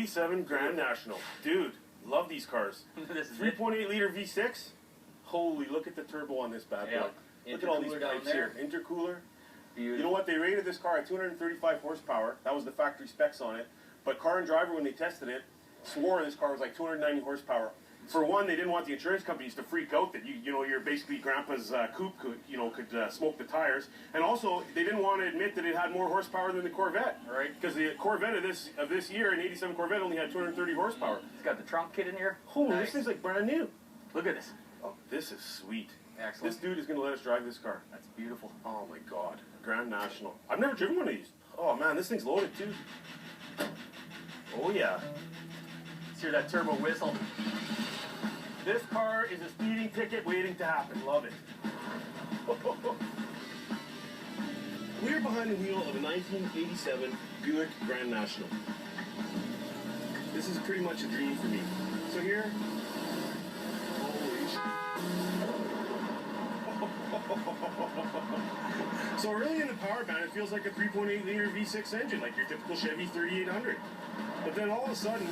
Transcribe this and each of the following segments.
87 Grand National. Dude, love these cars. This is 3.8 liter V6. Holy, look at the turbo on this bad boy. Look at all these pipes here. Intercooler. Beautiful. You know what? They rated this car at 235 horsepower. That was the factory specs on it. But Car and Driver, when they tested it, swore this car was like 290 horsepower. For one, they didn't want the insurance companies to freak out that you're basically grandpa's coupe could smoke the tires, and also they didn't want to admit that it had more horsepower than the Corvette, right? Because the Corvette of this year, an '87 Corvette, only had 230 horsepower. It's got the trunk kit in here. Holy, nice. This thing's like brand new. Look at this. Oh, this is sweet. Excellent. This dude is going to let us drive this car. That's beautiful. Oh my God, Grand National. I've never driven one of these. Oh man, this thing's loaded too. Oh yeah. Let's hear that turbo whistle. This car is a speeding ticket waiting to happen. Love it. We're behind the wheel of a 1987 Buick Grand National. This is pretty much a dream for me. So here, holy So early in the power band, it feels like a 3.8 liter V6 engine, like your typical Chevy 3800. But then all of a sudden,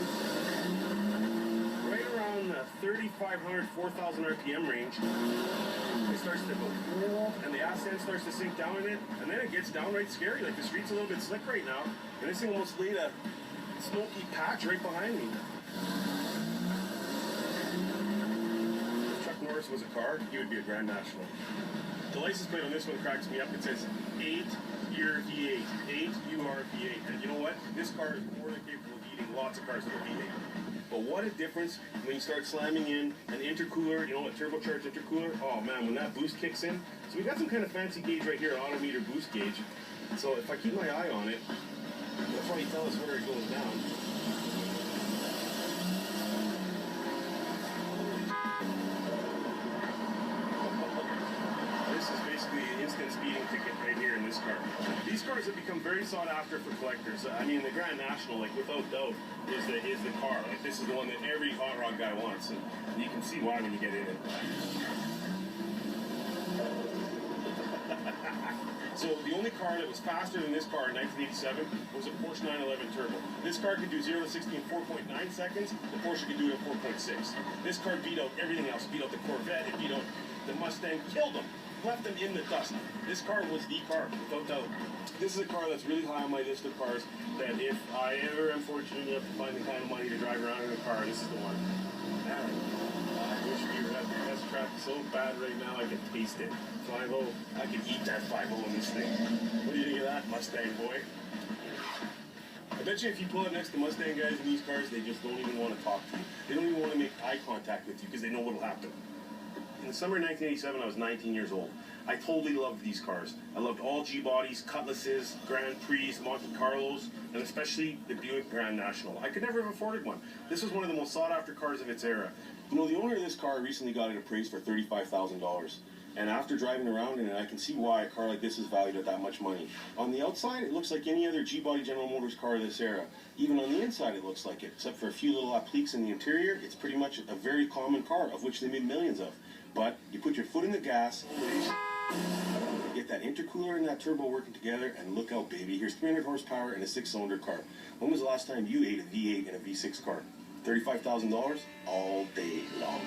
right around the 3,500, 4,000 RPM range, it starts to go, and the ascent starts to sink down in it, and then it gets downright scary. Like the street's a little bit slick right now, and this thing almost laid a smoky patch right behind me. If Chuck Norris was a car, he would be a Grand National. The license plate on this one cracks me up. It says 8-year V8, 8-UR V8, and you know what? This car is more than capable of eating lots of cars with a V8. But what a difference when you start slamming in an intercooler, you know, a turbocharged intercooler. Oh man, when that boost kicks in. So we got some kind of fancy gauge right here, an autometer boost gauge. So if I keep my eye on it, it'll probably tell us where it goes down. This is basically an instant speeding ticket right here in this car. These cars have become very sought after for collectors. I mean, the Grand National, like without doubt, is the car. Like this is the one that every hot rod guy wants, and you can see why when you get in it. So the only car that was faster than this car in 1987 was a Porsche 911 Turbo. This car could do 0 to 60 in 4.9 seconds. The Porsche could do it in 4.6. This car beat out everything else. Beat out the Corvette. It beat out the Mustang. Killed them. Left them in the dust. This car was the car, without doubt. This is a car that's really high on my list of cars that if I ever am fortunate enough to find the kind of money to drive around in a car, this is the one. Man, I wish we were at the test track so bad right now I could taste it. 5.0, I could eat that 5.0 in this thing. What do you think of that, Mustang boy? I bet you if you pull up next to Mustang guys in these cars, they just don't even want to talk to you. They don't even want to make eye contact with you because they know what will happen. In the summer of 1987, I was 19 years old. I totally loved these cars. I loved all G-bodies, Cutlasses, Grand Prix, Monte Carlos, and especially the Buick Grand National. I could never have afforded one. This was one of the most sought-after cars of its era. You know, the owner of this car recently got it appraised for $35,000. And after driving around in it, I can see why a car like this is valued at that much money. On the outside, it looks like any other G-body General Motors car of this era. Even on the inside, it looks like it. Except for a few little appliques in the interior, it's pretty much a very common car, of which they made millions of. But you put your foot in the gas, get that intercooler and that turbo working together, and look out, baby. Here's 300 horsepower and a 6-cylinder car. When was the last time you ate a V8 and a V6 car? $35,000? All day long.